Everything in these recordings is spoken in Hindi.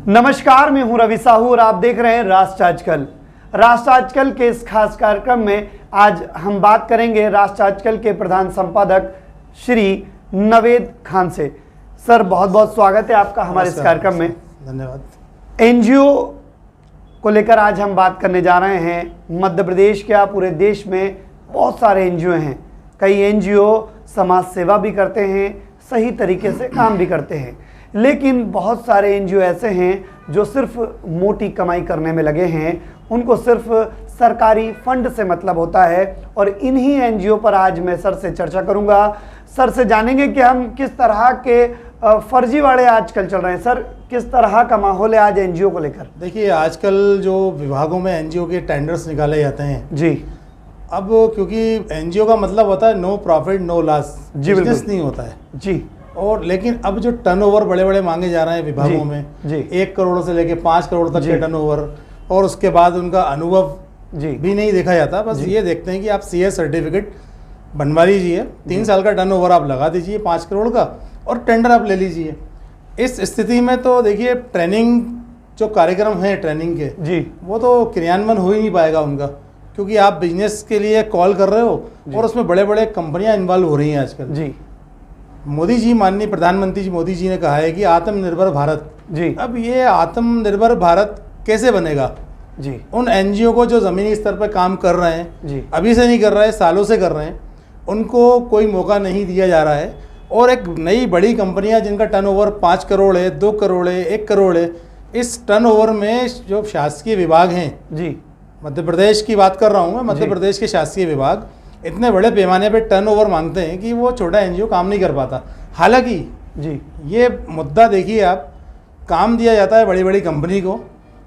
नमस्कार, मैं हूं रवि साहू और आप देख रहे हैं राष्ट्र आजकल। राष्ट्र आजकल के इस खास कार्यक्रम में आज हम बात करेंगे राष्ट्र आजकल के प्रधान संपादक श्री नवेद खान से। सर, बहुत बहुत स्वागत है आपका हमारे इस कार्यक्रम में। धन्यवाद। एनजीओ को लेकर आज हम बात करने जा रहे हैं। मध्य प्रदेश क्या पूरे देश में बहुत सारे एनजीओ हैं। कई एनजीओ समाज सेवा भी करते हैं, सही तरीके से काम भी करते हैं, लेकिन बहुत सारे एनजीओ ऐसे हैं जो सिर्फ मोटी कमाई करने में लगे हैं। उनको सिर्फ सरकारी फंड से मतलब होता है और इन्हीं एनजीओ पर आज मैं सर से चर्चा करूंगा। सर से जानेंगे कि हम किस तरह के फर्जीवाड़े आजकल चल रहे हैं। सर, किस तरह का माहौल है आज एनजीओ को लेकर? देखिए, आजकल जो विभागों में एनजीओ के टेंडर्स निकाले जाते हैं जी, अब क्योंकि एनजीओ का मतलब होता है no profit no loss, business नहीं होता है जी। और लेकिन अब जो टर्नओवर बड़े बड़े मांगे जा रहे हैं विभागों में जी। 1 करोड़ से लेके 5 करोड़ तक के टर्नओवर, और उसके बाद उनका अनुभव जी भी नहीं देखा जाता। बस ये देखते हैं कि आप सीए सर्टिफिकेट बनवा लीजिए, 3 साल का टर्नओवर आप लगा दीजिए 5 करोड़ का और टेंडर आप ले लीजिए। इस स्थिति में तो देखिए, ट्रेनिंग जो कार्यक्रम है ट्रेनिंग के जी, वो तो क्रियान्वयन हो ही नहीं पाएगा उनका, क्योंकि आप बिजनेस के लिए कॉल कर रहे हो और उसमें बड़े बड़े कंपनियां इन्वॉल्व हो रही हैं आजकल जी। मोदी जी, माननीय प्रधानमंत्री जी मोदी जी ने कहा है कि आत्मनिर्भर भारत जी। अब ये आत्मनिर्भर भारत कैसे बनेगा? जी, उन एनजीओ को जो ज़मीनी स्तर पर काम कर रहे हैं जी, अभी से नहीं कर रहे हैं, सालों से कर रहे हैं, उनको कोई मौका नहीं दिया जा रहा है। और एक नई बड़ी कंपनियां जिनका टर्नओवर 5 करोड़ है, 2 करोड़ है, 1 करोड़ है, इस टर्नओवर में जो शासकीय विभाग हैं, जी, मध्य प्रदेश की बात कर रहा हूँ मैं, मध्य प्रदेश के शासकीय विभाग इतने बड़े पैमाने पे टर्नओवर मांगते हैं कि वो छोटा एनजीओ काम नहीं कर पाता। हालांकि जी, ये मुद्दा देखिए आप, काम दिया जाता है बड़ी बड़ी कंपनी को,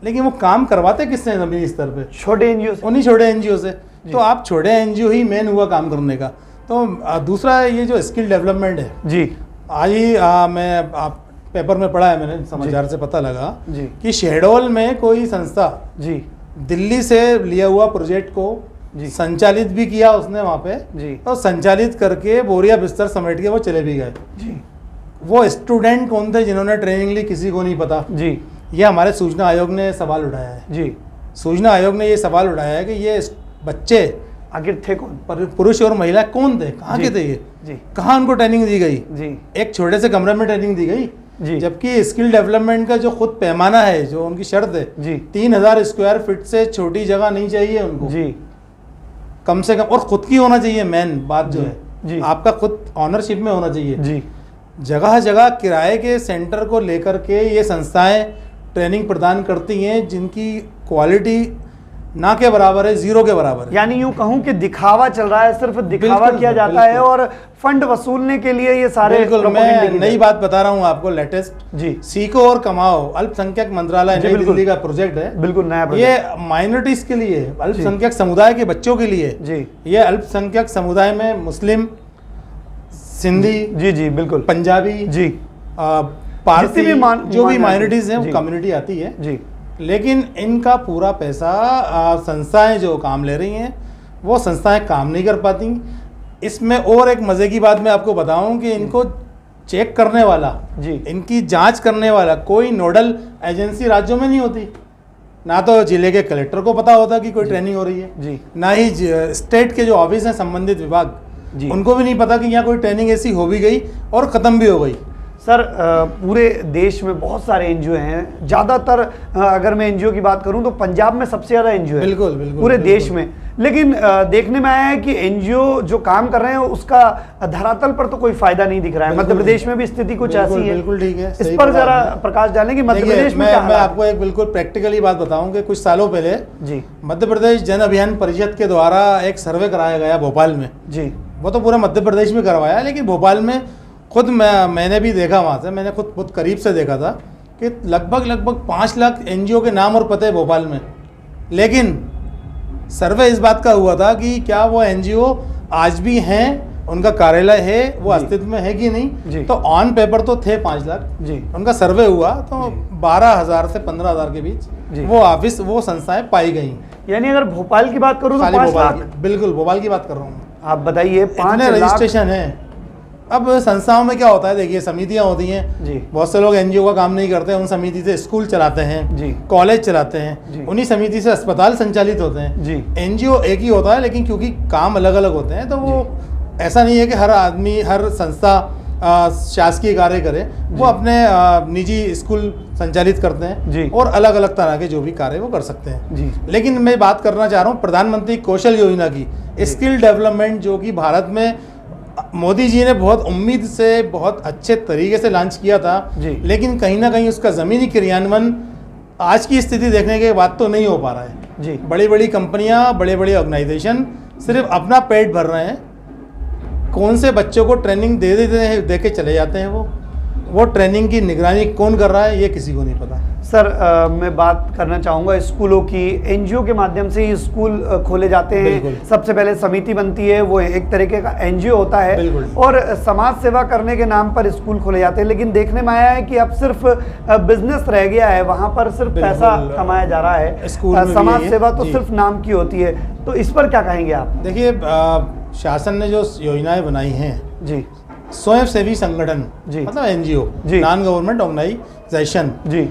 लेकिन वो काम करवाते किससे हैं ज़मीनी स्तर पे? छोटे एनजीओ से। उन्हीं छोटे एनजीओ से। तो आप छोटे एनजीओ ही मेन हुआ काम करने का। तो दूसरा ये जो स्किल डेवलपमेंट है जी, आज ही मैं पेपर में पढ़ा है, मैंने समाचार से पता लगा जी, कि शहडोल में कोई संस्था जी, दिल्ली से लिया हुआ प्रोजेक्ट को जी, संचालित भी किया उसने वहाँ पे, जी, और संचालित करके बोरिया बिस्तर समेट के वो चले भी गए। जी, वो स्टूडेंट कौन थे जिन्होंने ट्रेनिंग ली, किसी को नहीं पता। जी, ये हमारे सूचना आयोग ने सवाल उठाया है। जी। सूचना आयोग ने ये सवाल उठाया है कि ये बच्चे आखिर थे कौन? पुरुष और महिला कौन थे, कहाँ के थे ये, जी, कहाँ उनको ट्रेनिंग दी गई? जी, एक छोटे से कमरे में ट्रेनिंग दी गई, जी, जबकि स्किल डेवलपमेंट का जो खुद पैमाना है, जो उनकी शर्त है, जी, 3000 स्क्वायर फीट से छोटी जगह नहीं चाहिए उनको, जी, कम से कम, और खुद की होना चाहिए। मेन बात जो जी, है आपका खुद ऑनरशिप में होना चाहिए। जी, जगह जगह किराए के सेंटर को लेकर के ये संस्थाएं ट्रेनिंग प्रदान करती हैं जिनकी क्वालिटी ना के बराबर है, 0 के बराबर है। यानी यूं कहूं कि दिखावा चल रहा है, सिर्फ दिखावा बिल्कुल, किया जाता है और फंड वसूलने के लिए ये सारे बिल्कुल। मैं propaganda की नई जाए। बात बता रहा हूँ आपको, लेटेस्ट जी, सीखो और कमाओ अल्पसंख्यक मंत्रालय जी, नई बिल्कुल। दिल्ली का प्रोजेक्ट है। बिल्कुल नया ये प्रोजेक्ट। माइनॉरिटीज के लिए, अल्पसंख्यक समुदाय के बच्चों के लिए। जी, ये अल्पसंख्यक समुदाय में मुस्लिम, सिंधी, जी, जी, बिल्कुल, पंजाबी, जी, पारसी, जितनी भी जो भी माइनॉरिटीज हैं जी, वो कम्युनिटी आती है। जी, लेकिन इनका पूरा पैसा संस्थाएं जो काम ले रही हैं वो संस्थाएं काम नहीं कर पाती। इसमें और एक मज़े की बात मैं आपको बताऊं कि इनको चेक करने वाला, जी, इनकी जांच करने वाला कोई नोडल एजेंसी राज्यों में नहीं होती। ना तो जिले के कलेक्टर को पता होता कि कोई ट्रेनिंग हो रही है, जी, ना ही स्टेट के जो ऑफिस हैं संबंधित विभाग, जी। उनको भी नहीं पता कि यहाँ कोई ट्रेनिंग ऐसी हो भी गई और ख़त्म भी हो गई। सर, पूरे देश में बहुत सारे एनजीओ हैं। ज़्यादातर अगर मैं एनजीओ की बात करूं तो पंजाब में सबसे ज़्यादा एनजीओ है बिल्कुल, बिल्कुल, पूरे बिल्कुल। देश में। लेकिन देखने में आया है कि एनजीओ जो काम कर रहे हैं उसका धरातल पर तो कोई फायदा नहीं दिख रहा है। मध्य प्रदेश में भी स्थिति कुछ ऐसी है। बिल्कुल ठीक है, इस सही पर बोला जरा आपने। प्रकाश डालें कि मध्य देखिए, प्रदेश में क्या मैं हालात हैं? आपको एक बिल्कुल प्रैक्टिकली बात बताऊं कि कुछ सालों पहले जी, मध्य प्रदेश जन अभियान परिषद के द्वारा एक सर्वे कराया गया भोपाल में। जी, वो तो पूरे मध्य प्रदेश में करवाया, लेकिन भोपाल में खुद मैंने भी देखा, वहाँ से मैंने खुद बहुत करीब से देखा था कि लगभग 5 लाख एनजीओ के नाम और पते भोपाल में। लेकिन सर्वे इस बात का हुआ था कि क्या वो एनजीओ आज भी हैं, उनका कार्यालय है, वो अस्तित्व में है कि जी। नहीं। तो ऑन पेपर तो थे 5 लाख, जी, उनका सर्वे हुआ तो 12,000 से 15,000 के जी। बीच वो ऑफिस, वो संस्थाएं पाई गई। यानी अगर भोपाल की बात करूं तो खाली 5 भोपाल लाख। की, बिल्कुल भोपाल की बात कर रहा हूँ। आप बताइए, 5 इतने लाख रजिस्ट्रेशन है, अब संस्थाओं में क्या होता है, देखिए समितियां होती हैं, जी बहुत से लोग एनजीओ का काम नहीं करते, उन समिति से स्कूल चलाते हैं, जी कॉलेज चलाते जी। हैं, उन्हीं समिति से अस्पताल संचालित होते हैं। जी एनजीओ एक ही होता है, लेकिन क्योंकि काम अलग अलग होते हैं तो वो ऐसा नहीं है कि हर आदमी, हर संस्था शासकीय कार्य करे, वो अपने निजी स्कूल संचालित करते हैं जी। और अलग अलग तरह के जो भी कार्य वो कर सकते हैं। जी लेकिन मैं बात करना चाह रहा हूँ प्रधानमंत्री कौशल योजना की, स्किल डेवलपमेंट, जो कि भारत में मोदी जी ने बहुत उम्मीद से बहुत अच्छे तरीके से लॉन्च किया था, जी। लेकिन कहीं ना कहीं उसका ज़मीनी क्रियान्वयन आज की स्थिति देखने के बाद तो नहीं हो पा रहा है। जी बड़ी बड़ी कंपनियां, बड़े बड़े ऑर्गेनाइजेशन सिर्फ अपना पेट भर रहे हैं, कौन से बच्चों को ट्रेनिंग दे देते हैं, दे के चले जाते हैं। वो ट्रेनिंग की निगरानी कौन कर रहा है ये किसी को नहीं पता। सर मैं बात करना चाहूँगा स्कूलों की। एनजीओ के माध्यम से ही स्कूल खोले जाते हैं। बिल्कुल। सबसे पहले समिति बनती है, वो एक तरीके का एनजीओ होता है, बिल्कुल। और समाज सेवा करने के नाम पर स्कूल खोले जाते हैं। लेकिन देखने में आया है कि अब सिर्फ बिजनेस रह गया है, वहाँ पर सिर्फ बिल्कुल। पैसा कमाया जा रहा है। स्कूल में भी समाज यही है। सेवा तो जी। सिर्फ नाम की होती है, तो इस पर क्या कहेंगे आप? देखिए शासन ने जो योजनाएं बनाई हैं, जी स्वयं सेवी संगठन, जी। मतलब एनजीओ, जी। नॉन गवर्नमेंट ऑर्गेनाइजेशन, जी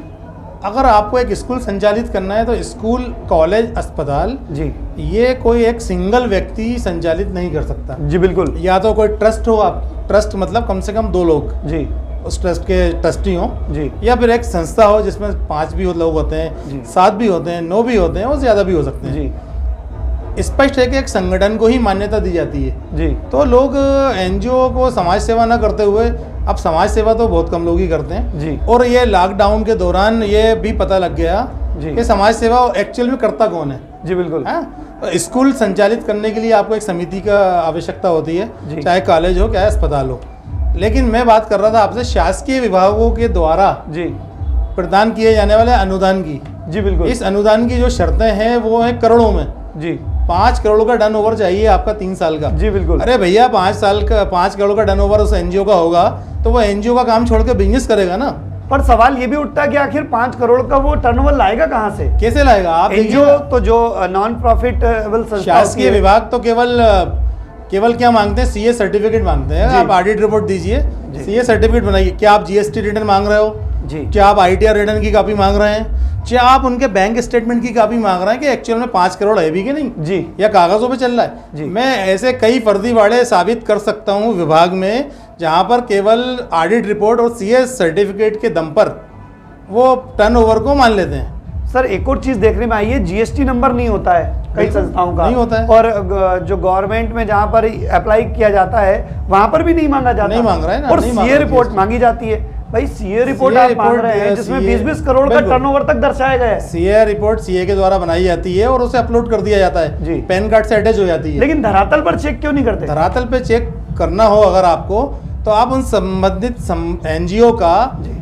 अगर आपको एक स्कूल संचालित करना है तो स्कूल, कॉलेज, अस्पताल, जी ये कोई एक सिंगल व्यक्ति संचालित नहीं कर सकता। जी बिल्कुल। या तो कोई ट्रस्ट हो, आप ट्रस्ट मतलब कम से कम 2 लोग जी उस ट्रस्ट के ट्रस्टी हों, जी या फिर एक संस्था हो जिसमें 5 भी लोग होते हैं, जी। 7 भी होते हैं, 9 भी होते हैं, और ज़्यादा भी हो सकते हैं। जी स्पष्ट है कि एक संगठन को ही मान्यता दी जाती है। जी तो लोग एनजीओ को समाज सेवा न करते हुए, अब समाज सेवा तो बहुत कम लोग ही करते हैं, जी और ये लॉकडाउन के दौरान ये भी पता लग गया जी। कि समाज सेवा एक्चुअल में करता कौन है। जी बिल्कुल। हाँ? तो स्कूल संचालित करने के लिए आपको एक समिति का आवश्यकता होती है, जी। चाहे कॉलेज हो, चाहे अस्पताल हो। लेकिन मैं बात कर रहा था आपसे शासकीय विभागों के द्वारा जी प्रदान किए जाने वाले अनुदान की। जी बिल्कुल। इस अनुदान की जो शर्तें हैं वो है करोड़ों में। जी 5 करोड़ का टर्न ओवर चाहिए आपका 3 साल का। जी बिल्कुल। अरे भैया 5 करोड़ का टर्न ओवर उस एनजीओ का होगा तो वो एनजीओ का काम छोड़ के बिजनेस करेगा ना। पर सवाल ये भी उठता है कि आखिर 5 करोड़ का वो टर्नओवर लाएगा कहाँ से? कैसे लाएगा? आप एनजीओ देखिए, तो जो नॉन प्रॉफिटेबल संस्था शासकीय विभाग तो केवल क्या मांगते हैं, सीए सर्टिफिकेट मांगते हैं। जी। आप ऑडिट रिपोर्ट दीजिए, जी। सीए सर्टिफिकेट बनाइए। क्या आप जीएसटी रिटर्न मांग रहे हो? जी क्या आप आईटीआर रिटर्न की कॉपी मांग रहे हैं? क्या आप उनके बैंक स्टेटमेंट की कॉपी मांग रहे हैं कि एक्चुअल में 5 करोड़ है भी कि नहीं, जी या कागजों पे चल रहा है? जी। मैं ऐसे कई फर्जीवाड़े साबित कर सकता हूँ विभाग में, जहाँ पर केवल ऑडिट रिपोर्ट और सीए सर्टिफिकेट के दम पर वो टर्नओवर को मान लेते हैं। सर एक और चीज देखने में आई है, जीएसटी नंबर नहीं होता है कई बिल्कुल, संस्थाओं का, नहीं होता है। और जो गवर्नमेंट में जहाँ पर अप्लाई किया जाता है वहां पर भी नहीं मांगा जाता। नहीं मांग रहा है ना, और नहीं मांग सीए रहा रिपोर्ट GST। मांगी जाती है। भाई सीए रिपोर्ट CA आप मांग रहे हैं रिपोर्ट, जिसमें CA 20-20 करोड़ का बिल्कुल। टर्नओवर तक दर्शाया गया है। सीए रिपोर्ट सीए के द्वारा बनाई जाती है और उसे अपलोड कर दिया जाता है, जी। पैन कार्ड से अटैच हो जाती है। लेकिन धरातल पर चेक क्यों नहीं करते? धरातल पे चेक करना हो अगर आपको, तो आप उन संबंधित एनजीओ का जी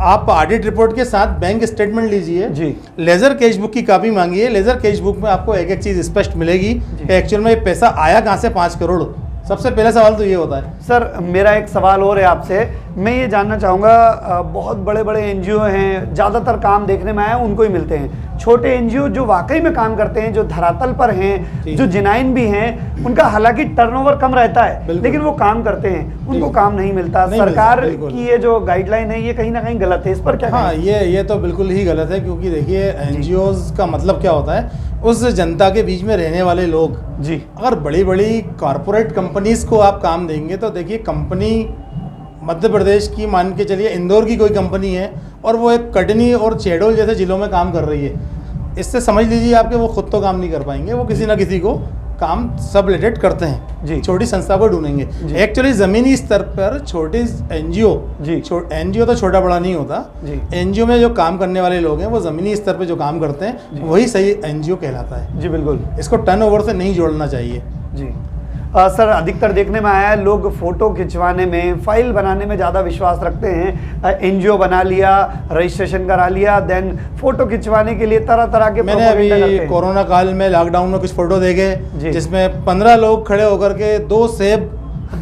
आप ऑडिट रिपोर्ट के साथ बैंक स्टेटमेंट लीजिए, जी लेजर कैश बुक की कॉपी मांगिए। लेजर कैश बुक में आपको एक एक चीज़ स्पष्ट मिलेगी कि एक्चुअल में ये पैसा आया कहाँ से 5 करोड़। सबसे पहला सवाल तो ये होता है। सर मेरा एक सवाल और है आपसे, मैं ये जानना चाहूँगा, बहुत बड़े बड़े एनजीओ हैं, ज़्यादातर काम देखने में आया उनको ही मिलते हैं। छोटे एनजीओ जो वाकई में काम करते हैं, जो धरातल पर हैं, जी। जो जिनाइन भी हैं, उनका हालांकि टर्नओवर कम रहता है, बिल्कुल। लेकिन वो काम करते हैं, उनको जी। काम नहीं मिलता। नहीं मिलता, सरकार बिल्कुल। की ये जो गाइडलाइन है ये कहीं ना कहीं गलत है, इस पर क्या हाँ, कहें? ये तो बिल्कुल ही गलत है, क्योंकि देखिए एनजीओज का मतलब क्या होता है, उस जनता के बीच में रहने वाले लोग। जी अगर बड़ी बड़ी कॉरपोरेट कंपनीज को आप काम देंगे तो देखिए, कंपनी मध्य प्रदेश की मान के चलिए इंदौर की कोई कंपनी है और वो एक कटनी और चेडोल जैसे जिलों में काम कर रही है, इससे समझ लीजिए आपके वो खुद तो काम नहीं कर पाएंगे, वो किसी ना किसी को काम सब रिलेटेड करते हैं। जी। छोटी संस्था को ढूंढेंगे। जी। एक्चुअली ज़मीनी स्तर पर छोटे एनजीओ, जी एनजीओ तो छोटा बड़ा नहीं होता, जी एनजीओ में जो काम करने वाले लोग हैं वो ज़मीनी स्तर पे जो काम करते हैं वही सही एनजीओ कहलाता है। जी बिल्कुल। इसको टर्नओवर से नहीं जोड़ना चाहिए। जी सर अधिकतर देखने में आया है लोग फोटो खिंचवाने में, फाइल बनाने में ज़्यादा विश्वास रखते हैं। एनजीओ बना लिया, रजिस्ट्रेशन करा लिया, देन फोटो खिंचवाने के लिए तरह तरह के मैंने propaganda करते अभी हैं। कोरोना काल में लॉकडाउन में कुछ फोटो जी। देखे जिसमें 15 लोग खड़े होकर के 2 सेब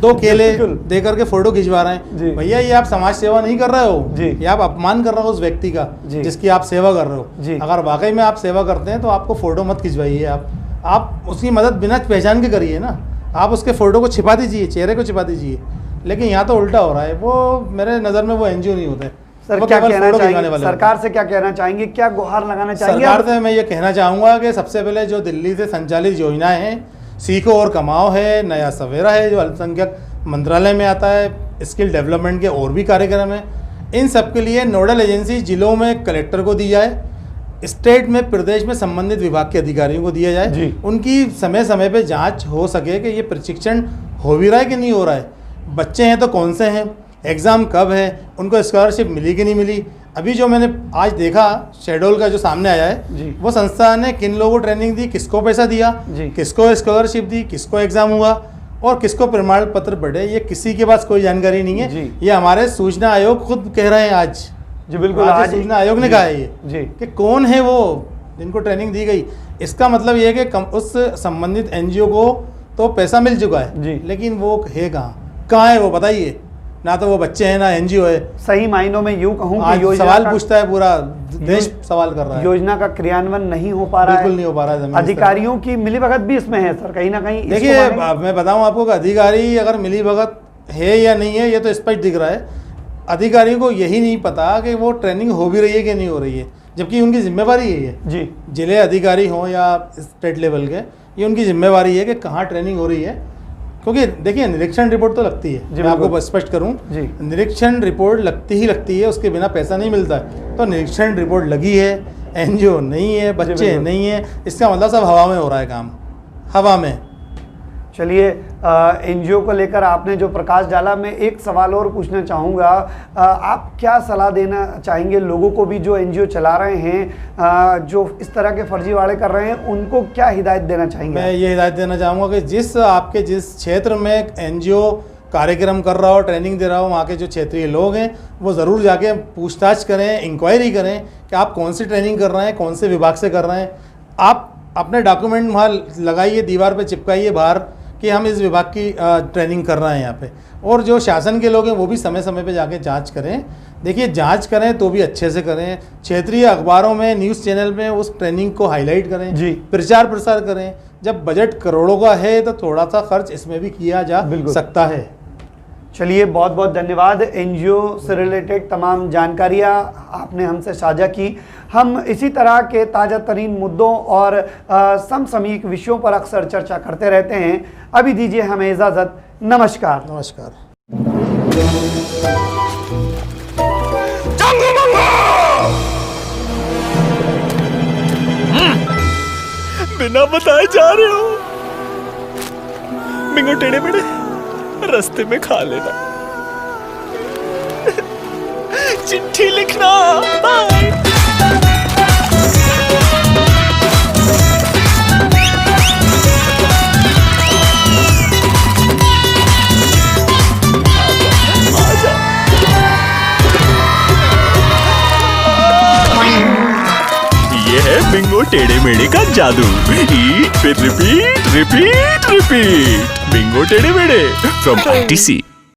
2 केले बिल्कुल। दे करके फोटो खिंचवा रहे जी। हैं। भैया ये आप समाज सेवा नहीं कर रहे हो, जी। ये आप अपमान कर रहे हो उस व्यक्ति का जी। जिसकी आप सेवा कर रहे हो। जी। अगर वाकई में आप सेवा करते हैं तो आपको फोटो मत खिंचवाइए, आप उसकी मदद बिना पहचान के करिए ना। आप उसके फोटो को छिपा दीजिए, चेहरे को छिपा दीजिए, लेकिन यहाँ तो उल्टा हो रहा है। वो मेरे नज़र में वो एनजीओ नहीं होते। सर वो क्या केवल कहना फोटो खिंचवाने चाहेंगे, वाले सरकार से क्या कहना चाहेंगे, क्या गुहार लगाना चाहेंगे? सरकार से मैं ये कहना चाहूँगा कि सबसे पहले जो दिल्ली से संचालित योजनाएं हैं, सीखो और कमाओ है, नया सवेरा है जो अल्पसंख्यक मंत्रालय में आता है, स्किल डेवलपमेंट के और भी कार्यक्रम हैं, इन सब के लिए नोडल एजेंसी जिलों में कलेक्टर को दी जाए, स्टेट में प्रदेश में संबंधित विभाग के अधिकारियों को दिया जाए, उनकी समय समय पे जांच हो सके कि ये प्रशिक्षण हो भी रहा है कि नहीं हो रहा है, बच्चे हैं तो कौन से हैं, एग्ज़ाम कब है, उनको स्कॉलरशिप मिली कि नहीं मिली। अभी जो मैंने आज देखा शेड्यूल का जो सामने आया है, वो संस्था ने किन लोगों को ट्रेनिंग दी, किसको पैसा दिया, किसको स्कॉलरशिप दी, किसको एग्ज़ाम हुआ और किसको प्रमाण पत्र बढ़े, ये किसी के पास कोई जानकारी नहीं है। ये हमारे सूचना आयोग खुद कह रहे हैं आज। जी बिल्कुल, आज सूचना आयोग ने कहा है ये कि कौन है वो जिनको ट्रेनिंग दी गई। इसका मतलब ये है कि उस संबंधित एनजीओ को तो पैसा मिल चुका है, लेकिन वो है कहाँ है वो बताइए। ना तो वो बच्चे हैं ना एनजीओ है। सही मायनों में यूं कहूं कि योजना सवाल पूछता है, पूरा देश सवाल कर रहा है। योजना का क्रियान्वयन नहीं हो पा रहा है, बिल्कुल नहीं हो पा रहा है। अधिकारियों की मिलीभगत भी इसमें है सर, कहीं ना कहीं। देखिए मैं बताऊं आपको कि अधिकारी अगर मिलीभगत है या नहीं है ये तो स्पष्ट दिख रहा है। अधिकारियों को यही नहीं पता कि वो ट्रेनिंग हो भी रही है कि नहीं हो रही है, जबकि उनकी जिम्मेवारी है ये। जी, जिले अधिकारी हों या स्टेट लेवल के, ये उनकी जिम्मेवारी है कि कहाँ ट्रेनिंग हो रही है। क्योंकि देखिए निरीक्षण रिपोर्ट तो लगती है, मैं आपको स्पष्ट करूं, निरीक्षण रिपोर्ट लगती है, उसके बिना पैसा नहीं मिलता है। तो निरीक्षण रिपोर्ट लगी है, एनजीओ नहीं है, बच्चे नहीं है, इसका मतलब सब हवा में हो रहा है काम, हवा में। चलिए, एनजीओ को लेकर आपने जो प्रकाश डाला, मैं एक सवाल और पूछना चाहूँगा। आप क्या सलाह देना चाहेंगे लोगों को भी जो एनजीओ चला रहे हैं, जो इस तरह के फर्जीवाड़े कर रहे हैं, उनको क्या हिदायत देना चाहेंगे? मैं ये हिदायत देना चाहूँगा कि जिस क्षेत्र में एनजीओ कार्यक्रम कर रहा हो, ट्रेनिंग दे रहा हो, वहाँ के जो क्षेत्रीय लोग हैं वो ज़रूर जाके पूछताछ करें, इंक्वायरी करें कि आप कौन सी ट्रेनिंग कर रहे हैं, कौन से विभाग से कर रहे हैं। आप अपने डॉक्यूमेंट वहाँ लगाइए, दीवार पे चिपकाइए बाहर कि हम इस विभाग की ट्रेनिंग कर रहे हैं यहाँ पे। और जो शासन के लोग हैं वो भी समय समय पे जाके जांच करें। देखिए जांच करें तो भी अच्छे से करें, क्षेत्रीय अखबारों में, न्यूज़ चैनल में उस ट्रेनिंग को हाईलाइट करें, प्रचार प्रसार करें। जब बजट करोड़ों का है तो थोड़ा सा खर्च इसमें भी किया जा सकता है। चलिए, बहुत बहुत धन्यवाद। एनजीओ से रिलेटेड तमाम जानकारियाँ आपने हमसे साझा की। हम इसी तरह के ताज़ा तरीन मुद्दों और समसामयिक विषयों पर अक्सर चर्चा करते रहते हैं। अभी दीजिए हमें इजाज़त। नमस्कार। नमस्कार। बिना बताए जा रहे हो, बिंगो टेढ़े मेढ़े रास्ते में खा लेना, चिट्ठी लिखना, बाय। ये है बिंगो टेढ़े मेढ़े का जादू। ईट फिर रिपीट, रिपीट, रिपीट। बिंगो टेढ़े मेढ़े फ्रॉम ITC।